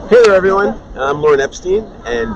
Hey there, everyone. I'm Lorne Epstein, and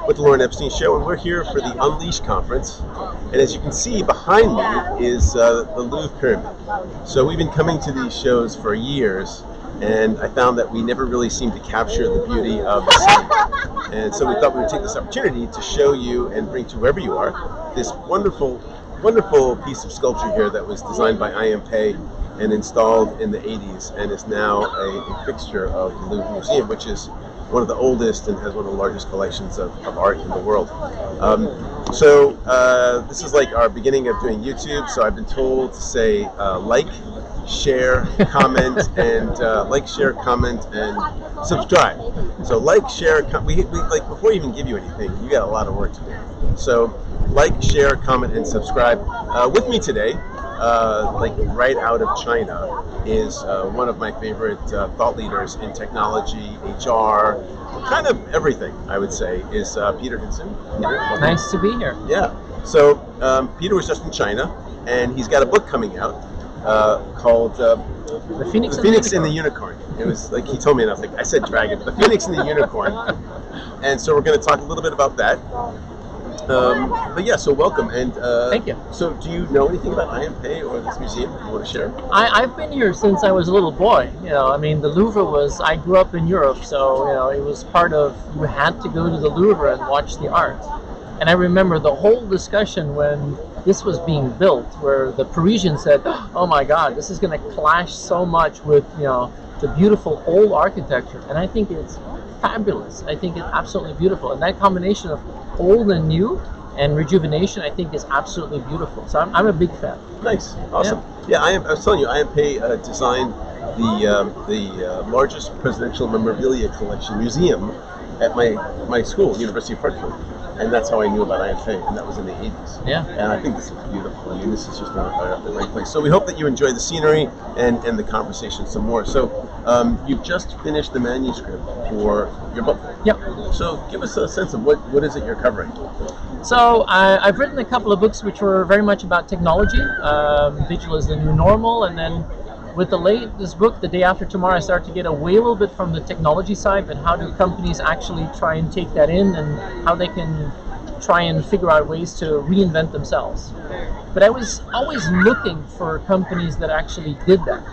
with the Lorne Epstein Show, and we're here for the Unleash conference. And as you can see behind me is the Louvre Pyramid. So we've been coming to these shows for years, and I found that we never really seemed to capture the beauty of the city. And so we thought we would take this opportunity to show you and bring to wherever you are this wonderful, wonderful piece of sculpture here that was designed by I.M. Pei and installed in the 80s, and is now a fixture of the Louvre Museum, which is one of the oldest and has one of the largest collections of art in the world. This is like our beginning of doing YouTube, so I've been told to say like, share, comment, and subscribe. So like, share, we like, before we even give you anything, you got a lot of work to do. So like, share, comment, and subscribe. With me today, like right out of China, is one of my favorite thought leaders in technology, HR, kind of everything, I would say, is Peter Hinssen. Nice to be here. Yeah. So Peter was just in China, and he's got a book coming out called The Phoenix, and the Unicorn. It was like he told me, and I was like, I said dragon, but The Phoenix and the Unicorn. And so we're going to talk a little bit about that. But yeah, so welcome. And thank you. So do you know anything about I.M. Pei or this museum you want to share? I've been here since I was a little boy. You know, I mean, the Louvre was, I grew up in Europe, so, you know, it was part of, you had to go to the Louvre and watch the art. And I remember the whole discussion when this was being built, where the Parisians said, oh my God, this is going to clash so much with, you know, the beautiful old architecture. And I think it's fabulous. I think it's absolutely beautiful. And that combination of old and new and rejuvenation, I think, is absolutely beautiful. So I'm a big fan. Nice, awesome. Yeah, I was telling you, I.M. Pei designed the largest presidential memorabilia collection museum at my school, University of Hartford. And that's how I knew about I.M. Pei, and that was in the 80s. Yeah. And I think this is beautiful. I mean, this is just a great place. So we hope that you enjoy the scenery and the conversation some more. So you've just finished the manuscript for your book. Yep. So give us a sense of what is it you're covering? So I've written a couple of books which were very much about technology. Digital is the new normal, and then with the latest book, The Day After Tomorrow, I start to get away a little bit from the technology side, but how do companies actually try and take that in, and how they can try and figure out ways to reinvent themselves. But I was always looking for companies that actually did that.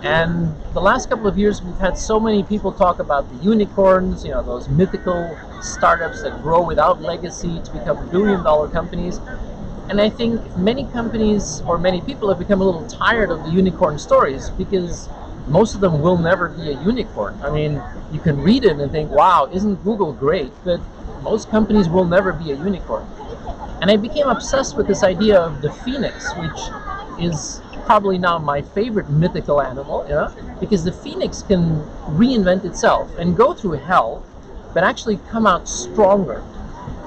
And the last couple of years, we've had so many people talk about the unicorns, you know, those mythical startups that grow without legacy to become billion-dollar companies. And I think many companies or many people have become a little tired of the unicorn stories, because most of them will never be a unicorn. I mean, you can read it and think, wow, isn't Google great? But most companies will never be a unicorn. And I became obsessed with this idea of the phoenix, which is probably now my favorite mythical animal, yeah? Because the phoenix can reinvent itself and go through hell, but actually come out stronger.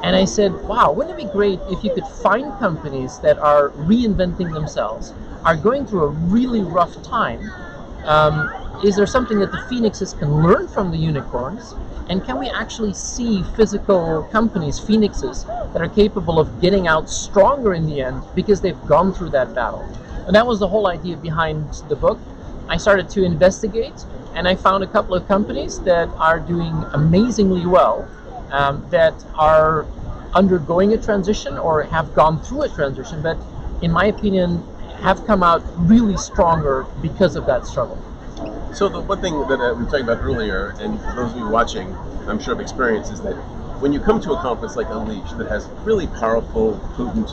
And I said, wow, wouldn't it be great if you could find companies that are reinventing themselves, are going through a really rough time? Is there something that the phoenixes can learn from the unicorns? And can we actually see physical companies, phoenixes, that are capable of getting out stronger in the end because they've gone through that battle? And that was the whole idea behind the book. I started to investigate, and I found a couple of companies that are doing amazingly well, that are undergoing a transition or have gone through a transition, but in my opinion have come out really stronger because of that struggle. So the one thing that we were talking about earlier, and for those of you watching, I'm sure have experienced, is that when you come to a conference like Unleash that has really powerful, potent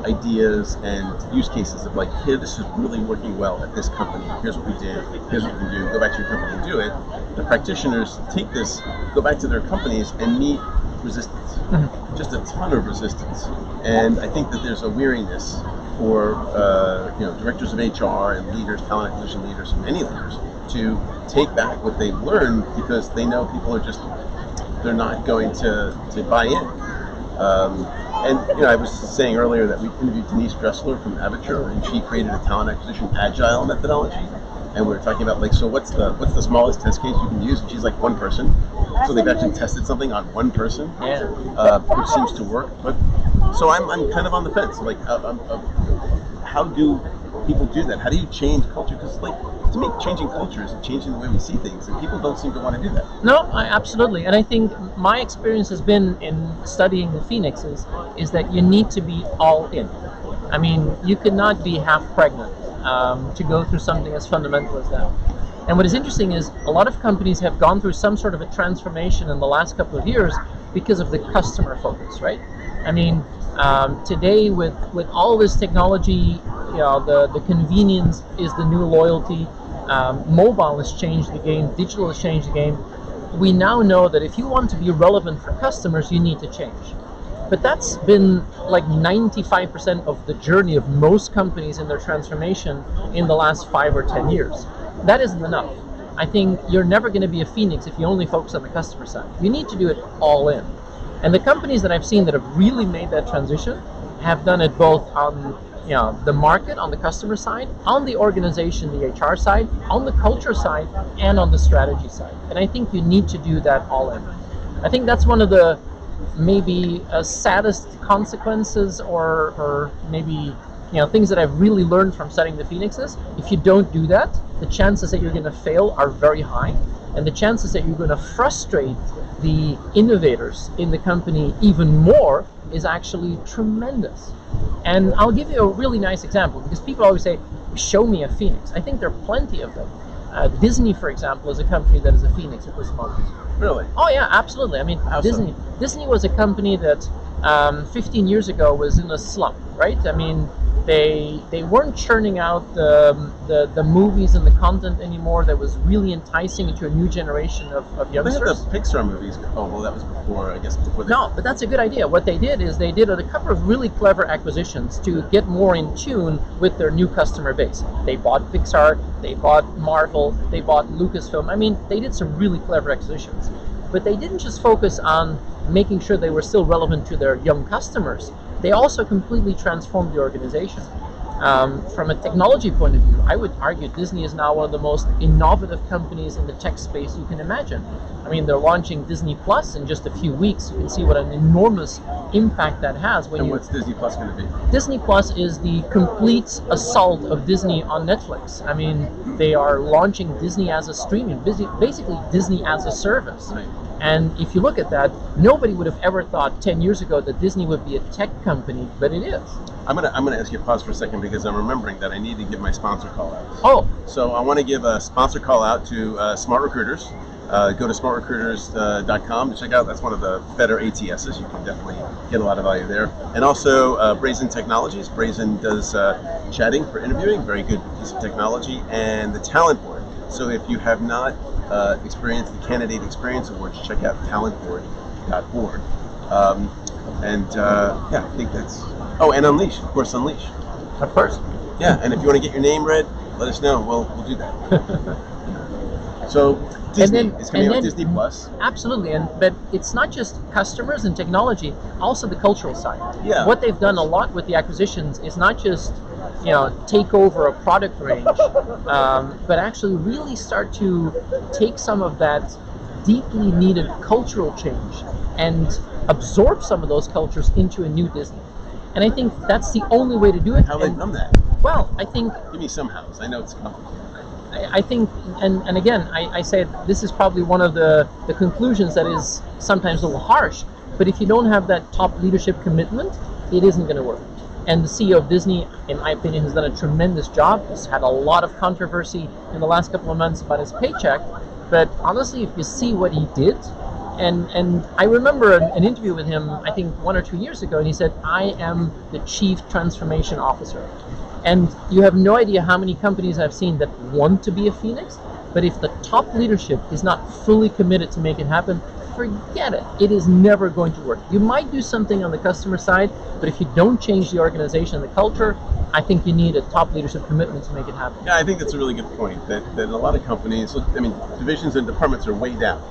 ideas and use cases of like, here, this is really working well at this company, here's what we did, here's what we can do, go back to your company and do it, the practitioners take this, go back to their companies and meet resistance, just a ton of resistance. And I think that there's a weariness for directors of HR and leaders, talent acquisition leaders, and many leaders, to take back what they've learned, because they know people are just, they're not going to buy in. And I was saying earlier that we interviewed Denise Dressler from Avature, and she created a talent acquisition agile methodology. And we were talking about, like, so what's the smallest test case you can use? And she's like, one person. So they've actually tested something on one person, which seems to work. But so I'm kind of on the fence. Like, how do people do that? How do you change culture? Because like to me, changing cultures and changing the way we see things, and people don't seem to want to do that. No, absolutely. And I think my experience has been in studying the Phoenixes is that you need to be all in. I mean, you cannot be half pregnant to go through something as fundamental as that. And what is interesting is a lot of companies have gone through some sort of a transformation in the last couple of years because of the customer focus, right? I mean, today with all this technology, the convenience is the new loyalty. Mobile has changed the game, digital has changed the game. We now know that if you want to be relevant for customers, you need to change. But that's been like 95% of the journey of most companies in their transformation in the last 5 or 10 years. That isn't enough. I think you're never going to be a phoenix if you only focus on the customer side. You need to do it all in. And the companies that I've seen that have really made that transition have done it both on the market, on the customer side, on the organization, the HR side, on the culture side, and on the strategy side. And I think you need to do that all in. I think that's one of the maybe saddest consequences or maybe things that I've really learned from studying the Phoenixes. If you don't do that, the chances that you're going to fail are very high, and the chances that you're going to frustrate the innovators in the company even more is actually tremendous. And I'll give you a really nice example, because people always say, show me a Phoenix. I think there are plenty of them. Disney, for example, is a company that is a Phoenix at this moment. Really? Oh yeah, absolutely. I mean, Disney was a company that 15 years ago was in a slump, right? I mean, they weren't churning out the movies and the content anymore that was really enticing to a new generation of youngsters. They had the Pixar movies. Oh, well, that was before, I guess, before they... No, but that's a good idea. What they did is they did a couple of really clever acquisitions to get more in tune with their new customer base. They bought Pixar, they bought Marvel, they bought Lucasfilm. I mean, they did some really clever acquisitions. But they didn't just focus on making sure they were still relevant to their young customers. They also completely transformed the organization. From a technology point of view, I would argue Disney is now one of the most innovative companies in the tech space you can imagine. I mean, they're launching Disney Plus in just a few weeks. You can see what an enormous impact that has. What's Disney Plus going to be? Disney Plus is the complete assault of Disney on Netflix. I mean, they are launching Disney as a streaming, basically Disney as a service. Right. And if you look at that, nobody would have ever thought 10 years ago that Disney would be a tech company, but it is. I'm gonna ask you to pause for a second, because I'm remembering that I need to give my sponsor call out. Oh. So I want to give a sponsor call out to Smart Recruiters. Go to smartrecruiters.com to check out. That's one of the better ATSs. You can definitely get a lot of value there. And also Brazen Technologies. Brazen does chatting for interviewing, very good piece of technology. And the Talent Board. So if you have not experienced the Candidate Experience Awards, check out talentboard.org. Yeah, I think that's... Oh, and Unleash, of course, Unleash. Of course. Yeah, and if you want to get your name read, let us know. We'll do that. So Disney is coming out with Disney Plus. Absolutely, but it's not just customers and technology, also the cultural side. Yeah. What they've done a lot with the acquisitions is not just take over a product range, but actually really start to take some of that deeply needed cultural change and absorb some of those cultures into a new Disney. And I think that's the only way to do it. How have they done that? Well, I think... Give me some hows. I know it's complicated. I think, and again, I say this is probably one of the conclusions that is sometimes a little harsh, but if you don't have that top leadership commitment, it isn't going to work. And the CEO of Disney, in my opinion, has done a tremendous job. He's had a lot of controversy in the last couple of months about his paycheck, but honestly, if you see what he did, and I remember an interview with him, I think 1 or 2 years ago, and he said, I am the Chief Transformation Officer. And you have no idea how many companies I've seen that want to be a Phoenix, but if the top leadership is not fully committed to make it happen, forget it. It is never going to work. You might do something on the customer side, but if you don't change the organization and the culture, I think you need a top leadership commitment to make it happen. Yeah, I think that's a really good point, that a lot of companies, I mean, divisions and departments are way down.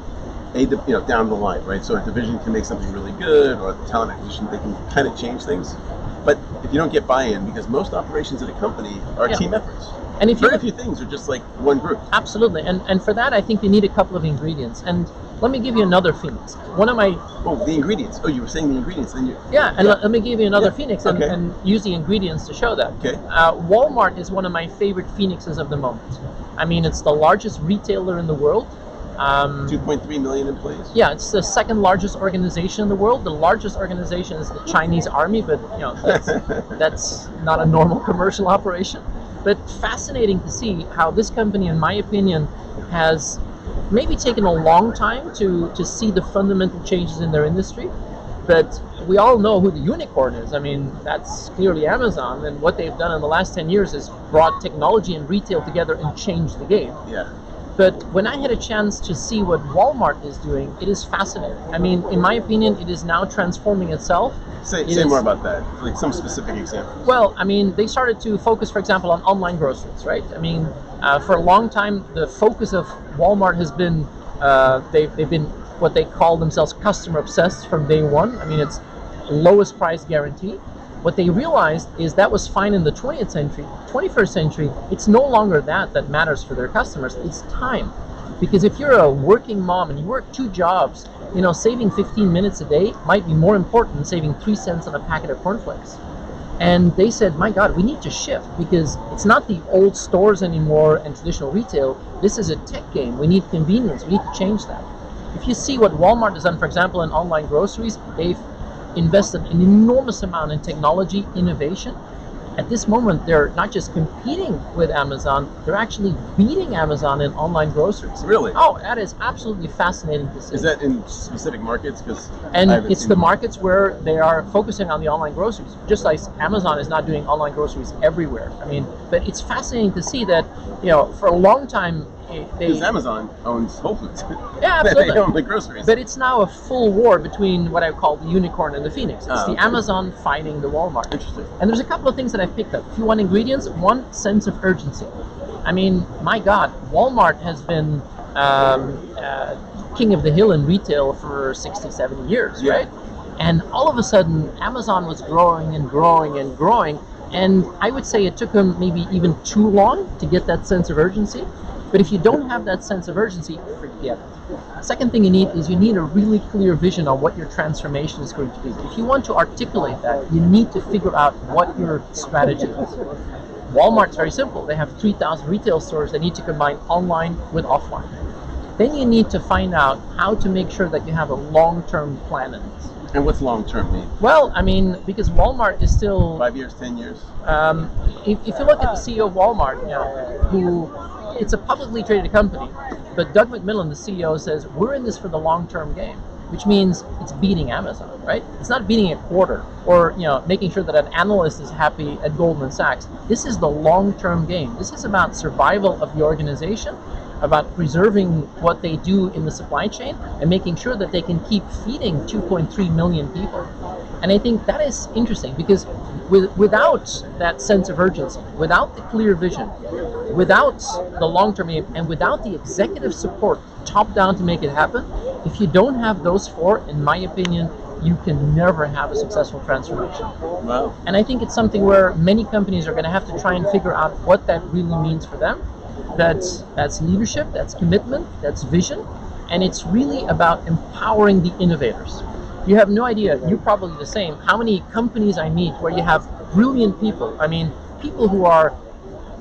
Down the line, right? So a division can make something really good, or the talent acquisition, they can kind of change things. But if you don't get buy-in, because most operations at a company are team efforts. And if very few things are just like one group. Absolutely, and for that I think you need a couple of ingredients. And let me give you another Phoenix. One of my the ingredients. Oh, you were saying the ingredients. Then let me give you another Phoenix and use the ingredients to show that. Okay. Walmart is one of my favorite Phoenixes of the moment. I mean, it's the largest retailer in the world. 2.3 million employees. Yeah, it's the second largest organization in the world. The largest organization is the Chinese army, but that's not a normal commercial operation. But fascinating to see how this company, in my opinion, has maybe taken a long time to see the fundamental changes in their industry. But we all know who the unicorn is. I mean, that's clearly Amazon, and what they've done in the last 10 years is brought technology and retail together and changed the game. Yeah. But when I had a chance to see what Walmart is doing, it is fascinating. I mean, in my opinion, it is now transforming itself. Say more about that, like some specific examples. Well, I mean, they started to focus, for example, on online groceries, right? I mean, for a long time, the focus of Walmart has been, they've been what they call themselves customer obsessed from day one. I mean, it's lowest price guarantee. What they realized is that was fine in the 20th century. 21st century, it's no longer that matters for their customers. It's time. Because if you're a working mom and you work 2 jobs, saving 15 minutes a day might be more important than saving 3 cents on a packet of cornflakes. And they said, my God, we need to shift, because it's not the old stores anymore and traditional retail. This is a tech game. We need convenience. We need to change that. If you see what Walmart has done, for example, in online groceries, they've invested an enormous amount in technology innovation. At this moment, they're not just competing with Amazon, they're actually beating Amazon in online groceries. Really? Oh, that is absolutely fascinating to see. Is that in specific markets? And it's the markets where they are focusing on the online groceries, just like Amazon is not doing online groceries everywhere. I mean, but it's fascinating to see that, for a long time, because Amazon owns Whole Foods. Yeah, absolutely. They own the groceries. But it's now a full war between what I call the unicorn and the Phoenix. It's the Amazon fighting the Walmart. Interesting. And there's a couple of things that I've picked up. If you want ingredients, one, sense of urgency. I mean, my God, Walmart has been king of the hill in retail for 60, 70 years, right? And all of a sudden, Amazon was growing and growing and growing. And I would say it took them maybe even too long to get that sense of urgency. But if you don't have that sense of urgency, forget it. Second thing you need a really clear vision on what your transformation is going to be. If you want to articulate that, you need to figure out what your strategy is. Walmart's very simple. They have 3,000 retail stores. They need to combine online with offline. Then you need to find out how to make sure that you have a long-term plan in this. And what's long-term mean? Well, I mean, because Walmart is still... 5 years, 10 years? If you look at the CEO of Walmart, who... It's a publicly traded company, but Doug McMillon, the CEO, says we're in this for the long-term game, which means it's beating Amazon, right? It's not beating a quarter or making sure that an analyst is happy at Goldman Sachs. This is the long-term game. This is about survival of the organization, about preserving what they do in the supply chain and making sure that they can keep feeding 2.3 million people. And I think that is interesting because without that sense of urgency, without the clear vision, without the long-term aim, and without the executive support top-down to make it happen, if you don't have those 4, in my opinion, you can never have a successful transformation. Wow. And I think it's something where many companies are going to have to try and figure out what that really means for them. That's leadership, that's commitment, that's vision, and it's really about empowering the innovators. You have no idea, you're probably the same, how many companies I meet where you have brilliant people. I mean, people who are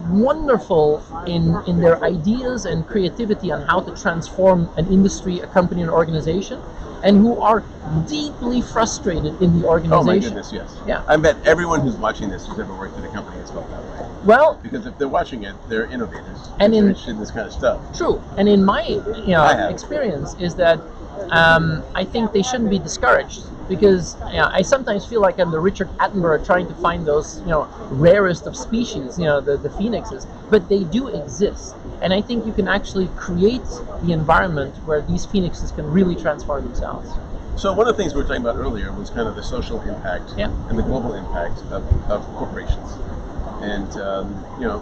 wonderful in their ideas and creativity on how to transform an industry, a company, an organization, and who are deeply frustrated in the organization. Oh my goodness, yes. Yeah. I bet everyone who's watching this who's ever worked at a company has felt that way. Well, because if they're watching it, they're innovators. And they're interested in this kind of stuff. True. And in my experience is that I think they shouldn't be discouraged, because I sometimes feel like I'm the Richard Attenborough trying to find those rarest of species, the phoenixes, but they do exist. And I think you can actually create the environment where these phoenixes can really transform themselves. So one of the things we were talking about earlier was kind of the social impact and the global impact of corporations. And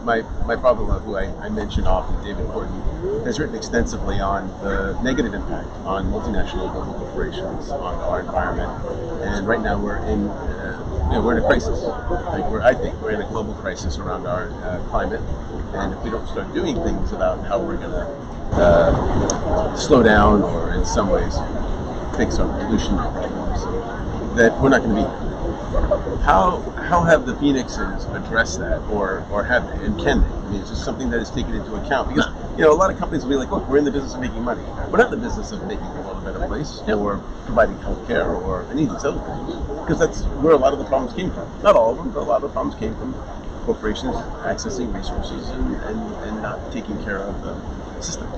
my father-in-law, who I mention often, David Horton, has written extensively on the negative impact on multinational global corporations on our environment. And right now we're in a crisis. I think we're in a global crisis around our climate. And if we don't start doing things about how we're going to slow down or in some ways fix our pollution problems, that we're not going to be here. How have the Phoenixes addressed that, or have they, and can they? I mean, it's just something that is taken into account, because a lot of companies will be like, look, we're in the business of making money. We're not in the business of making the world a better place, or providing healthcare, or any of these other things, because that's where a lot of the problems came from. Not all of them, but a lot of the problems came from corporations accessing resources and not taking care of the system.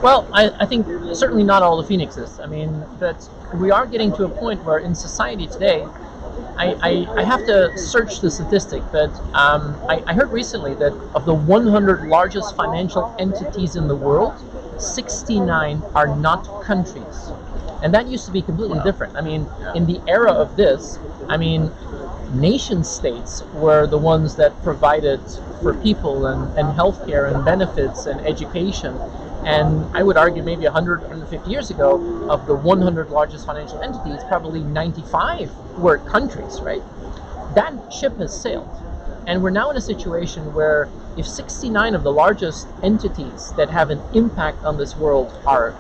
Well, I think certainly not all the Phoenixes. I mean, that we are getting to a point where in society today, I have to search the statistic, but I heard recently that of the 100 largest financial entities in the world, 69 are not countries. And that used to be completely different. I mean, in the era of this, I mean, nation states were the ones that provided for people and healthcare and benefits and education. And I would argue maybe 100, 150 years ago, of the 100 largest financial entities, probably 95 were countries, right? That ship has sailed. And we're now in a situation where if 69 of the largest entities that have an impact on this world are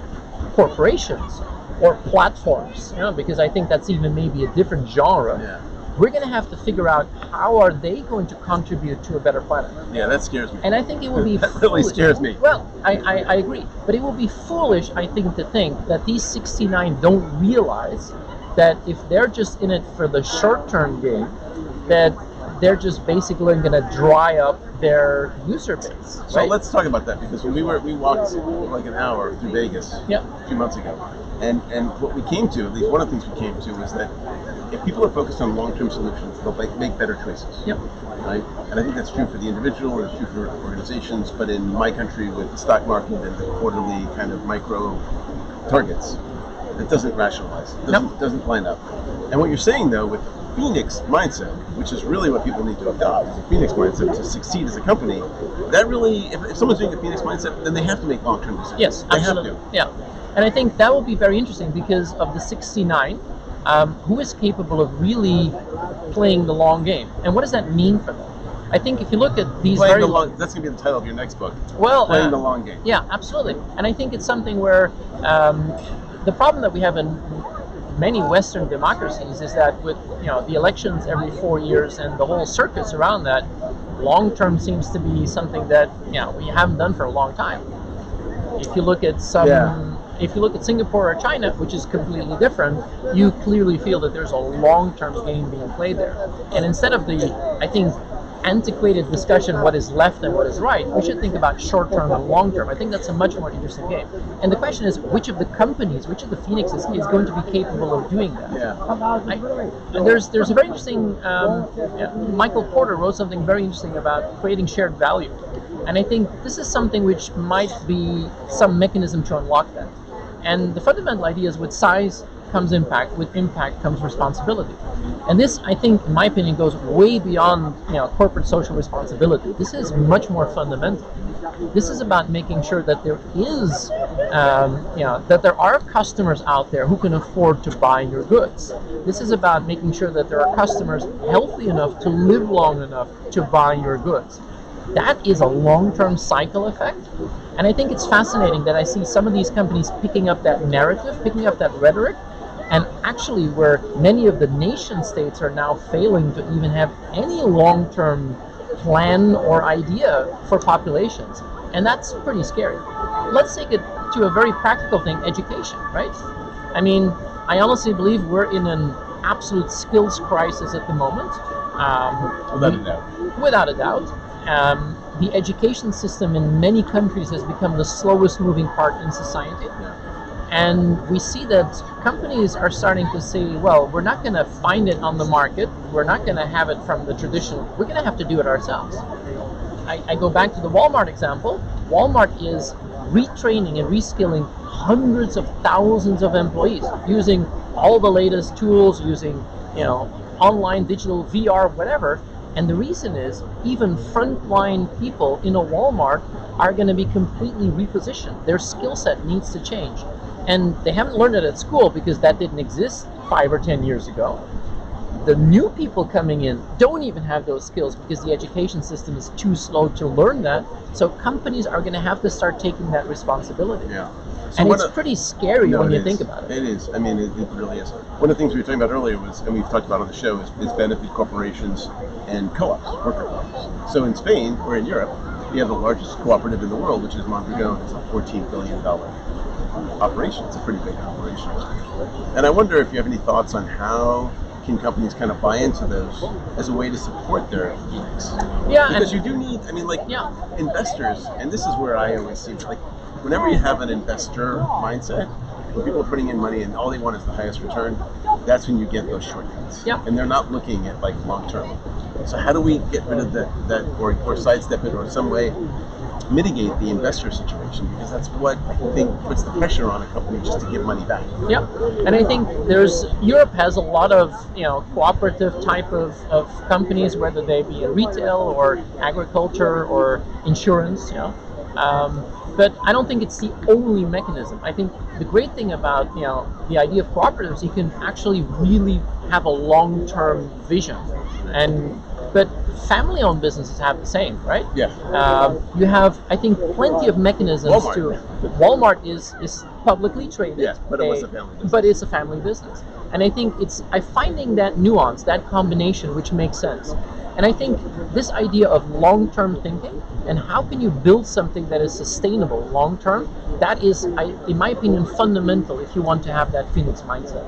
corporations or platforms, because I think that's even maybe a different genre, we're going to have to figure out how are they going to contribute to a better planet. Yeah, that scares me. And I think it will be that really scares me. Well, I agree. But it will be foolish, I think, to think that these 69 don't realize that if they're just in it for the short-term gain, that they're just basically going to dry up their user base. Right? So let's talk about that, because when we walked like an hour through Vegas a few months ago, and what we came to, at least one of the things we came to, was that if people are focused on long-term solutions, they'll make better choices. Right? And I think that's true for the individual, or it's true for organizations, but in my country with the stock market and the quarterly kind of micro targets, it doesn't rationalize. It doesn't line up. And what you're saying, though, with Phoenix mindset, which is really what people need to adopt, is a Phoenix mindset to succeed as a company. That really, if someone's doing a Phoenix mindset, then they have to make long-term decisions. Yes, absolutely. They have to. Yeah. And I think that will be very interesting, because of the 69, who is capable of really playing the long game? And what does that mean for them? I think if you look at these that's going to be the title of your next book. Well, playing the long game. Yeah, absolutely. And I think it's something where the problem that we have in many Western democracies is that with the elections every 4 years and the whole circus around that, long term seems to be something that we haven't done for a long time. If you look at if you look at Singapore or China, which is completely different, you clearly feel that there's a long-term game being played there. And instead of the, I think, antiquated discussion, what is left and what is right, we should think about short-term and long-term. I think that's a much more interesting game. And the question is, which of the companies, which of the Phoenixes is going to be capable of doing that? There's a very interesting, Michael Porter wrote something very interesting about creating shared value. And I think this is something which might be some mechanism to unlock that. And the fundamental idea is, with size comes impact, with impact comes responsibility. And this, I think, in my opinion, goes way beyond corporate social responsibility. This is much more fundamental. This is about making sure that there is, that there are customers out there who can afford to buy your goods. This is about making sure that there are customers healthy enough to live long enough to buy your goods. That is a long-term cycle effect. And I think it's fascinating that I see some of these companies picking up that narrative, picking up that rhetoric, and actually where many of the nation states are now failing to even have any long-term plan or idea for populations. And that's pretty scary. Let's take it to a very practical thing, education, right? I mean, I honestly believe we're in an absolute skills crisis at the moment. Without a doubt. Without a doubt. The education system in many countries has become the slowest moving part in society. And we see that companies are starting to say, well, we're not going to find it on the market. We're not going to have it from the traditional. We're going to have to do it ourselves. I go back to the Walmart example. Walmart is retraining and reskilling hundreds of thousands of employees using all the latest tools, using online, digital, VR, whatever, And the reason is even frontline people in a Walmart are going to be completely repositioned. Their skill set needs to change. And they haven't learned it at school because that didn't exist 5 or 10 years ago. The new people coming in don't even have those skills because the education system is too slow to learn that. So companies are going to have to start taking that responsibility. Yeah. So and it's pretty scary when you think about it. It is. I mean, it really is. One of the things we were talking about earlier was, and we've talked about on the show, is benefit corporations and co-ops, worker co-ops. So in Spain, or in Europe, we have the largest cooperative in the world, which is Mondragon. It's a $14 billion operation. It's a pretty big operation. And I wonder if you have any thoughts on how can companies kind of buy into those as a way to support their Phoenix? Yeah, because you do need, I mean, like investors, and this is where I always see, like, whenever you have an investor mindset, when people are putting in money and all they want is the highest return, that's when you get those shortcuts. Yeah. And they're not looking at like long term. So how do we get rid of that or sidestep it or some way mitigate the investor situation, because that's what I think puts the pressure on a company just to give money back. Yep, and I think Europe has a lot of cooperative type of companies, whether they be in retail or agriculture or insurance, but I don't think it's the only mechanism. I think the great thing about the idea of cooperatives, you can actually really have a long-term vision, but family-owned businesses have the same, right? Yeah. You have, I think, plenty of mechanisms Walmart is publicly traded. Yeah, but it was a family business. But it's a family business, and I think I'm finding that nuance, that combination, which makes sense. And I think this idea of long-term thinking and how can you build something that is sustainable long-term, that is, in my opinion, fundamental if you want to have that Phoenix mindset.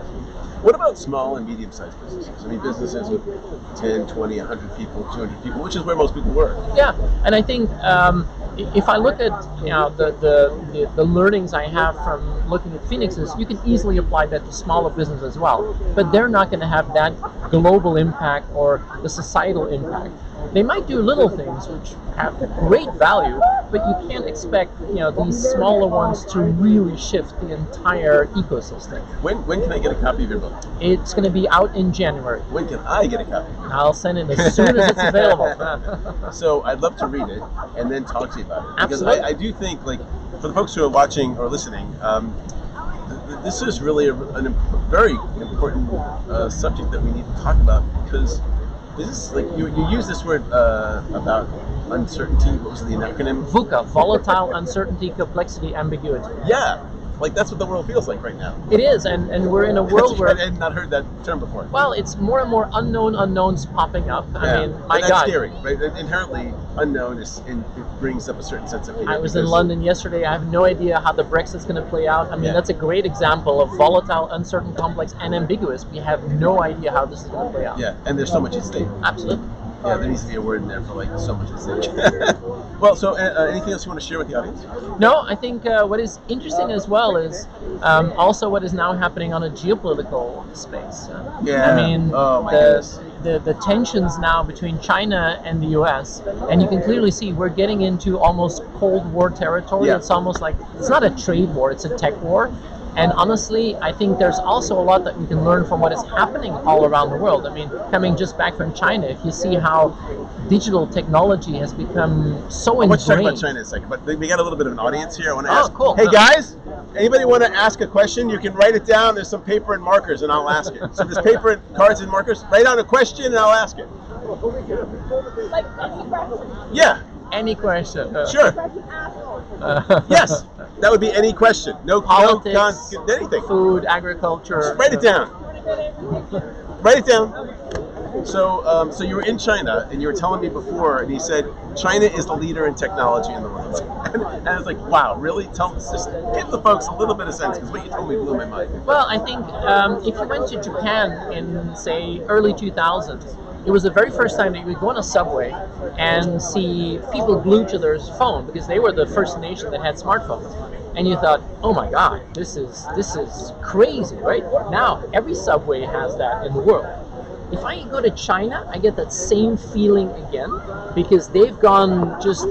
What about small and medium-sized businesses? I mean, businesses with 10, 20, 100 people, 200 people, which is where most people work. Yeah, and I think if I look at the learnings I have from looking at Phoenixes, you can easily apply that to smaller businesses as well. But they're not going to have that global impact or the societal impact. They might do little things which have great value, but you can't expect these smaller ones to really shift the entire ecosystem. When can I get a copy of your book? It's going to be out in January. When can I get a copy? I'll send it as soon as it's available. So I'd love to read it and then talk to you about it. Because Absolutely. I do think, like, for the folks who are watching or listening, this is really a very important subject that we need to talk about, because this, like, you use this word about uncertainty. What was the acronym? VUCA, volatile, uncertainty, complexity, ambiguity. Yeah, like that's what the world feels like right now. It is, and we're in a world where I had not heard that term before. Well, it's more and more unknowns popping up. I mean, my that's God, scary, right? Inherently, unknown it brings up a certain sense of fear. I was in London yesterday. I have no idea how the Brexit's going to play out. I mean, that's a great example of volatile, uncertain, complex, and ambiguous. We have no idea how this is going to play out. Yeah, and there's so much at stake. Absolutely. Yeah, there needs to be a word in there for like so much at stake. Well, so anything else you want to share with the audience? No, I think what is interesting as well is also what is now happening on a geopolitical space. I mean, the tensions now between China and the U.S., and you can clearly see we're getting into almost Cold War territory. Yeah. It's almost like, it's not a trade war, it's a tech war. And honestly, I think there's also a lot that we can learn from what is happening all around the world. I mean, coming just back from China, if you see how digital technology has become so ingrained. Let's talk about China in a second, but we got a little bit of an audience here. I want to ask. Cool. Hey guys, anybody want to ask a question? You can write it down. There's some paper and markers, and I'll ask it. So there's paper and cards and markers. Write down a question, and I'll ask it. Like any question? Yeah. Any question? Sure. Yes. That would be any question. No politics, anything. Food, agriculture. Just write it down. Write it down. So, so you were in China, and you were telling me before, and you said China is the leader in technology in the world. And I was like, wow, really? Just give the folks a little bit of sense, because what you told me blew my mind. Well, I think if you went to Japan in, say, early 2000s, it was the very first time that you would go on a subway and see people glued to their phone, because they were the first nation that had smartphones. And you thought, oh my God, this is crazy, right? Now every subway has that in the world. If I go to China, I get that same feeling again, because they've gone just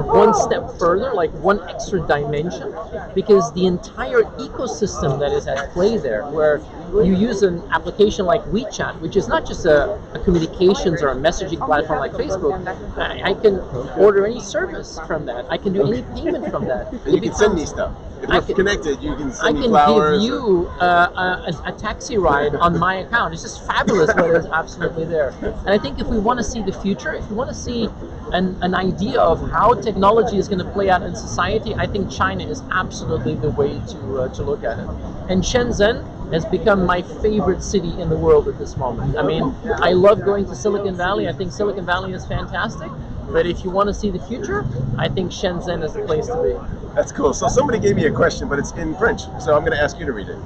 one step further, like one extra dimension, because the entire ecosystem that is at play there, where you use an application like WeChat, which is not just a communications or a messaging platform like Facebook. I can order any service from that. I can do any payment from that. And you can send me stuff. If we're connected, you can send me I flowers. can give you a taxi ride on my account. It's just fabulous what is absolutely there. And I think if we want to see the future, if we want to see an idea of how technology is going to play out in society, I think China is absolutely the way to look at it. And Shenzhen has become my favorite city in the world at this moment. I mean, I love going to Silicon Valley. I think Silicon Valley is fantastic. But if you want to see the future, I think Shenzhen is the place to be. That's cool. So somebody gave me a question, but it's in French. So I'm going to ask you to read it.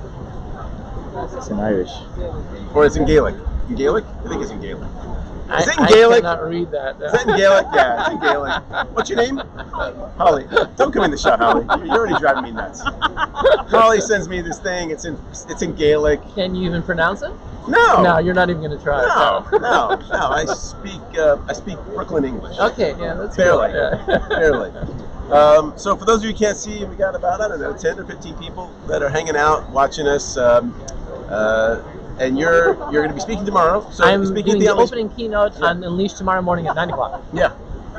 It's in Irish. Or it's in Gaelic. In Gaelic? I think it's in Gaelic. Is it in I Gaelic? cannot read that. Is that in Gaelic? Yeah, it's in Gaelic. What's your name? Holly. Don't come in the shot, Holly. You're already driving me nuts. Holly sends me this thing. It's in Gaelic. Can you even pronounce it? No. No, you're not even going to try it. No. I speak Brooklyn English. Okay, yeah, that's Barely. cool. Yeah. Barely. So for those of you who can't see, we got about, I don't know, 10 or 15 people that are hanging out, watching us. And you're going to be speaking tomorrow. So I'm speaking doing at the opening keynote on Unleash tomorrow morning at 9 o'clock. Yeah,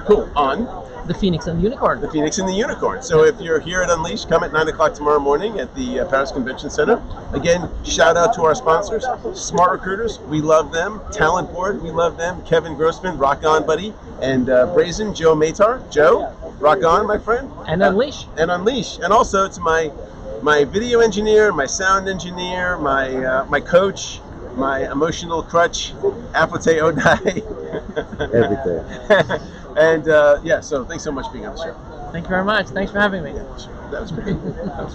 cool. On The Phoenix and the Unicorn. The Phoenix and the Unicorn. So if you're here at Unleash, come at 9 o'clock tomorrow morning at the Paris Convention Center. Again, shout out to our sponsors, Smart Recruiters, we love them. Talent Board, we love them. Kevin Grossman, rock on, buddy. And Brazen, Joe Matar. Joe, rock on, my friend. And Unleash. And Unleash. And also to my video engineer, my sound engineer, my coach, my emotional crutch, Apote Odai. Everything. And yeah, so thanks so much for being on the show. Thank you very much. Thanks for having me. That was great. That was fun.